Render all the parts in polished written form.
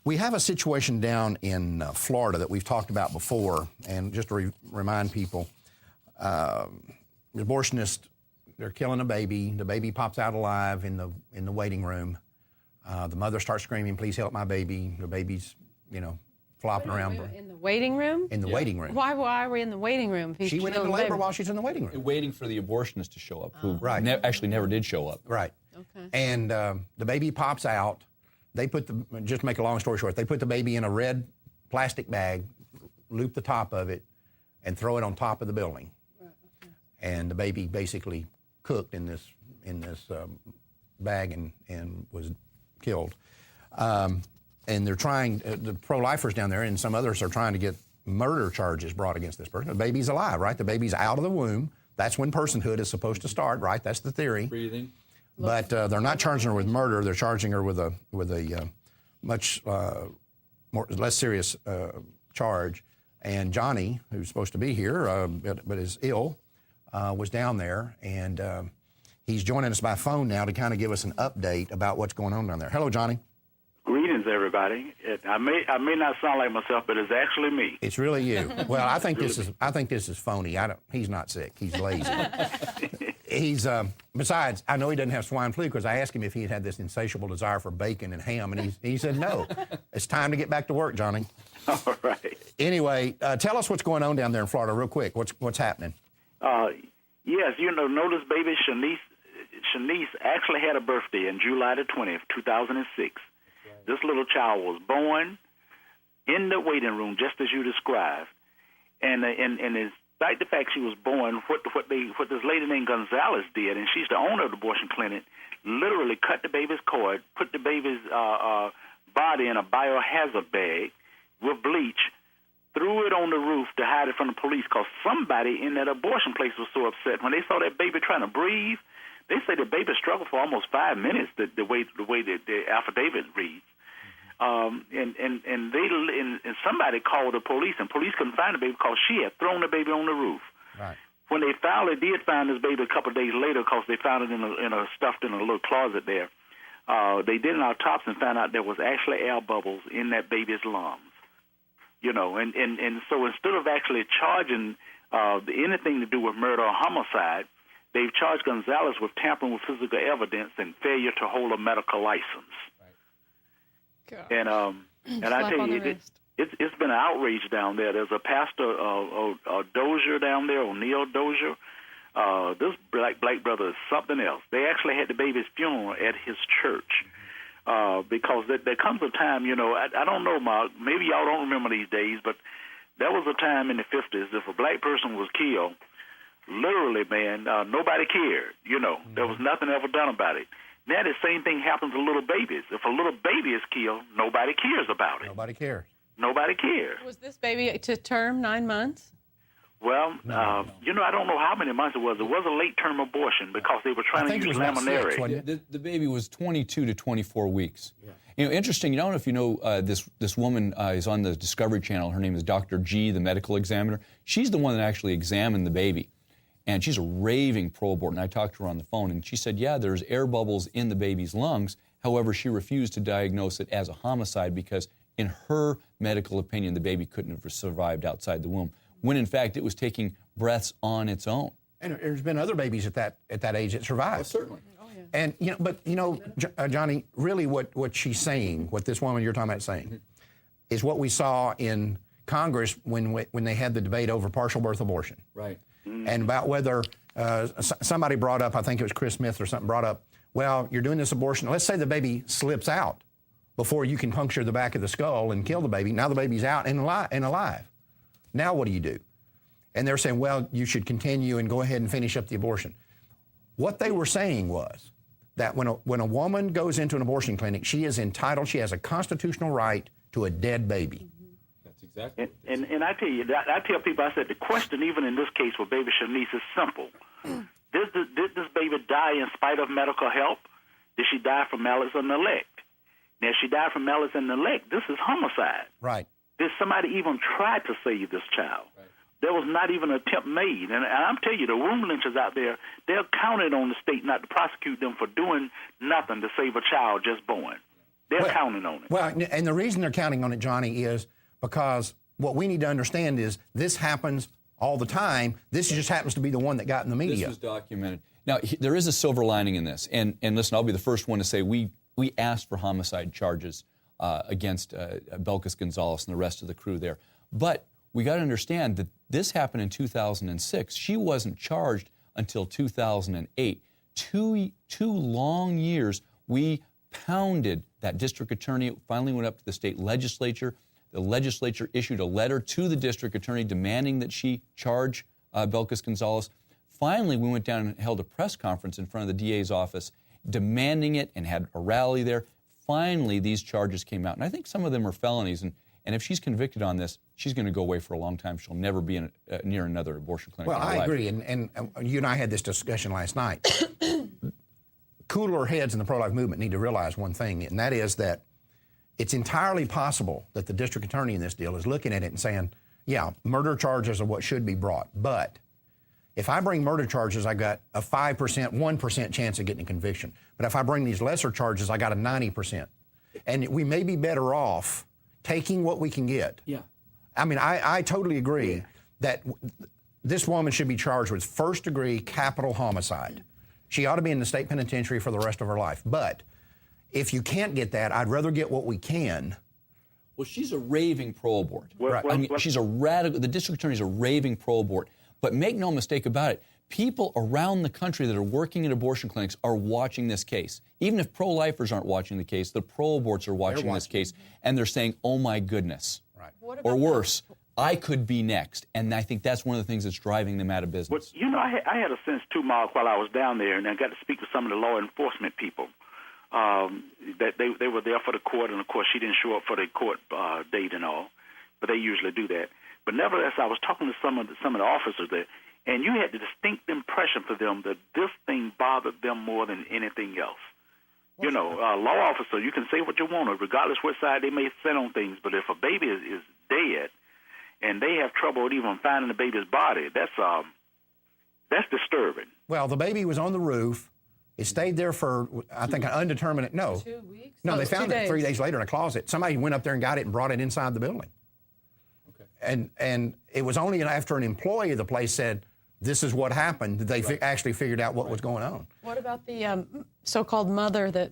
We have a situation down in Florida that we've talked about before, and just to remind people, the abortionists, they're killing a baby. The baby pops out alive in the waiting room. The mother starts screaming, "Please help my baby." The baby's, flopping around. In the waiting room? In the waiting room. Why are we in the waiting room? She went into labor while she's in the waiting room. Waiting for the abortionist to show up, who actually never did show up. Right. Okay. And the baby pops out. They just to make a long story short, they put the baby in a red plastic bag, loop the top of it, and throw it on top of the building. Right, okay. And the baby basically cooked in this bag and was killed. And they're trying, the pro-lifers down there and some others are trying to get murder charges brought against this person. The baby's alive, right? The baby's out of the womb. That's when personhood is supposed to start, right? That's the theory. Breathing. But they're not charging her with murder. They're charging her with a much less serious charge. And Johnny, who's supposed to be here but is ill, was down there, and he's joining us by phone now to kind of give us an update about what's going on down there. Hello, Johnny. Greetings, everybody. I may not sound like myself, but it's actually me. It's really you. Well, I think this is phony. He's not sick. He's lazy. Besides, I know he doesn't have swine flu because I asked him if he had this insatiable desire for bacon and ham, and he said no. It's time to get back to work, Johnny. All right. Anyway, tell us what's going on down there in Florida real quick. What's happening? Yes, notice baby Shanice actually had a birthday in July the 20th, 2006. This little child was born in the waiting room, just as you described, and despite the fact she was born, what this lady named Gonzalez did, and she's the owner of the abortion clinic, literally cut the baby's cord, put the baby's body in a biohazard bag with bleach, threw it on the roof to hide it from the police because somebody in that abortion place was so upset. When they saw that baby trying to breathe, they say the baby struggled for almost 5 minutes, the way that the affidavit reads. And somebody called the police, and police couldn't find the baby because she had thrown the baby on the roof. Right. When they finally did find this baby a couple of days later, because they found it stuffed in a little closet there, they did an autopsy and found out there was actually air bubbles in that baby's lungs. And so instead of actually charging anything to do with murder or homicide, they've charged Gonzalez with tampering with physical evidence and failure to hold a medical license. God. And I tell you, it's been an outrage down there. There's a pastor, Dozier down there, O'Neill Dozier. This black brother is something else. They actually had the baby's funeral at his church because there comes a time, I don't know, Mark, maybe y'all don't remember these days, but there was a time in the 50s if a black person was killed, literally, man, nobody cared. There was nothing ever done about it. Now the same thing happens to little babies. If a little baby is killed, nobody cares about it. Nobody cares. Nobody cares. Was this baby to term 9 months? Well, I don't know how many months it was. It was a late-term abortion because they were trying to use laminary. The baby was 22 to 24 weeks. Yeah. Interesting, I don't know if you know this woman is on the Discovery Channel. Her name is Dr. G, the medical examiner. She's the one that actually examined the baby. And she's a raving pro-abort, and I talked to her on the phone, and she said, yeah, there's air bubbles in the baby's lungs. However, she refused to diagnose it as a homicide because, in her medical opinion, the baby couldn't have survived outside the womb, when, in fact, it was taking breaths on its own. And there's been other babies at that age that survived. Oh, certainly. Oh, yeah. And, Johnny, really what she's saying, what this woman you're talking about saying, is what we saw in Congress when they had the debate over partial birth abortion. Right. And about whether somebody brought up, I think it was Chris Smith or something, brought up, well, you're doing this abortion. Let's say the baby slips out before you can puncture the back of the skull and kill the baby. Now the baby's out and alive. Now what do you do? And they're saying, well, you should continue and go ahead and finish up the abortion. What they were saying was that when a woman goes into an abortion clinic, she is entitled, she has a constitutional right to a dead baby. Exactly. And I tell you, I tell people, I said, the question even in this case with baby Shanice is simple. Did this baby die in spite of medical help? Did she die from malice or neglect? Now, if she died from malice and neglect, this is homicide. Right. Did somebody even try to save this child? Right. There was not even an attempt made. And I'm telling you, the womb lynchers out there, they're counted on the state not to prosecute them for doing nothing to save a child just born. They're counting on it. Well, and the reason they're counting on it, Johnny, is because what we need to understand is this happens all the time. This just happens to be the one that got in the media. This was documented. Now, there is a silver lining in this. And listen, I'll be the first one to say we asked for homicide charges against Belkis Gonzalez and the rest of the crew there. But we got to understand that this happened in 2006. She wasn't charged until 2008. Two long years. We pounded that district attorney. It finally went up to the state legislature. The legislature issued a letter to the district attorney demanding that she charge Belkis Gonzalez. Finally, we went down and held a press conference in front of the DA's office demanding it and had a rally there. Finally, these charges came out. And I think some of them are felonies. And if she's convicted on this, she's going to go away for a long time. She'll never be near another abortion clinic in her life. Well, I agree. And you and I had this discussion last night. Cooler heads in the pro-life movement need to realize one thing, and that is that it's entirely possible that the district attorney in this deal is looking at it and saying, yeah, murder charges are what should be brought. But if I bring murder charges, I got a 5%, 1% chance of getting a conviction. But if I bring these lesser charges, I got a 90%. And we may be better off taking what we can get. Yeah. I mean, I totally agree that this woman should be charged with first-degree capital homicide. She ought to be in the state penitentiary for the rest of her life. But if you can't get that, I'd rather get what we can. Well, she's a raving pro-abort. Right. I mean, she's a radical. The district attorney's a raving pro-abort. But make no mistake about it, people around the country that are working in abortion clinics are watching this case. Even if pro-lifers aren't watching the case, the pro-aborts are watching this case, and they're saying, "Oh my goodness," right. Or worse, "I could be next." And I think that's one of the things that's driving them out of business. Well, you know, I had a sense too, Mark, while I was down there, and I got to speak to some of the law enforcement people. That they were there for the court, and of course she didn't show up for the court date and all, but they usually do that. But nevertheless, I was talking to some of the officers there, and you had the distinct impression for them that this thing bothered them more than anything else. You know, law officer, you can say what you want, regardless what side they may sit on things, but if a baby is dead and they have trouble even finding the baby's body, that's disturbing. Well, the baby was on the roof. It stayed there for, I think, an undeterminate, 2 weeks? No, Oh, they it was found 2 it days. 3 days later in a closet. Somebody went up there and got it and brought it inside the building. Okay. And it was only after an employee of the place said, this is what happened, that they actually figured out what was going on. What about the so-called mother that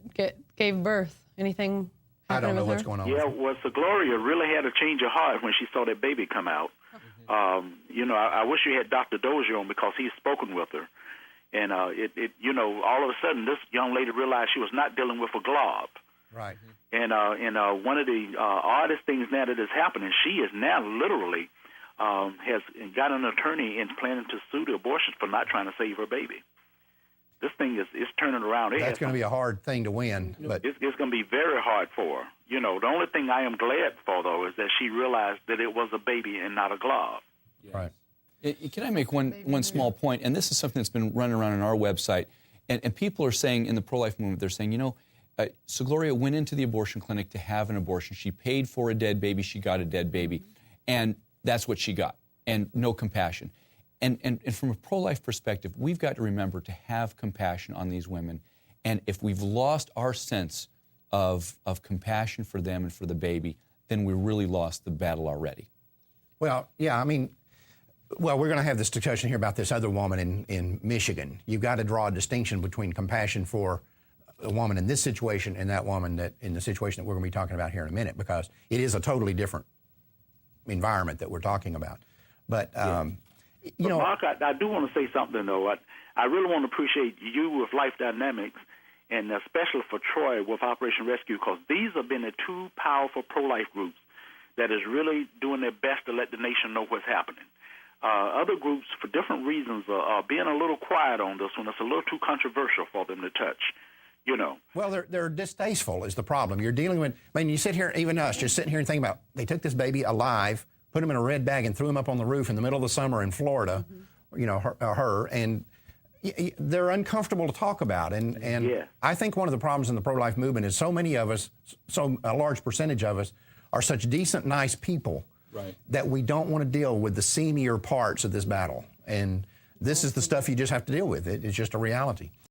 gave birth? Anything I don't happening know with what's her? going on. Yeah, well, so Gloria really had a change of heart when she saw that baby come out. You know, I wish you had Dr. Dozier on because he's spoken with her. And you know, all of a sudden, this young lady realized she was not dealing with a glob. Right. And one of the oddest things now that is happening, she is now literally has got an attorney and planning to sue the abortions for not trying to save her baby. This thing is turning around. That's going to be a hard thing to win. But it's going to be very hard for her. You know, the only thing I am glad for, though, is that she realized that it was a baby and not a glob. right. Can I make one small point? And this is something that's been running around on our website. And people are saying in the pro-life movement, they're saying, you know, so Gloria went into the abortion clinic to have an abortion. She paid for a dead baby. She got a dead baby. And that's what she got. And no compassion. And from a pro-life perspective, we've got to remember to have compassion on these women. And if we've lost our sense of compassion for them and for the baby, then we really lost the battle already. Well, yeah, I mean, well, we're going to have this discussion here about this other woman in Michigan. You've got to draw a distinction between compassion for a woman in this situation and that woman that in the situation that we're going to be talking about here in a minute, because it is a totally different environment that we're talking about. But, you know, Mark, I do want to say something, though. I really want to appreciate you with Life Dynamics, and especially for Troy with Operation Rescue, because these have been the two powerful pro-life groups that is really doing their best to let the nation know what's happening. Other groups, for different reasons, are being a little quiet on this one. It's a little too controversial for them to touch, you know. Well, they're distasteful is the problem. You're dealing with, I mean, you sit here, even us, just sitting here and thinking about, they took this baby alive, put him in a red bag and threw him up on the roof in the middle of the summer in Florida, you know, her, and they're uncomfortable to talk about. And Yeah. I think one of the problems in the pro-life movement is so many of us, so a large percentage of us, are such decent, nice people that we don't want to deal with the seamier parts of this battle. And this is the stuff you just have to deal with. It's just a reality.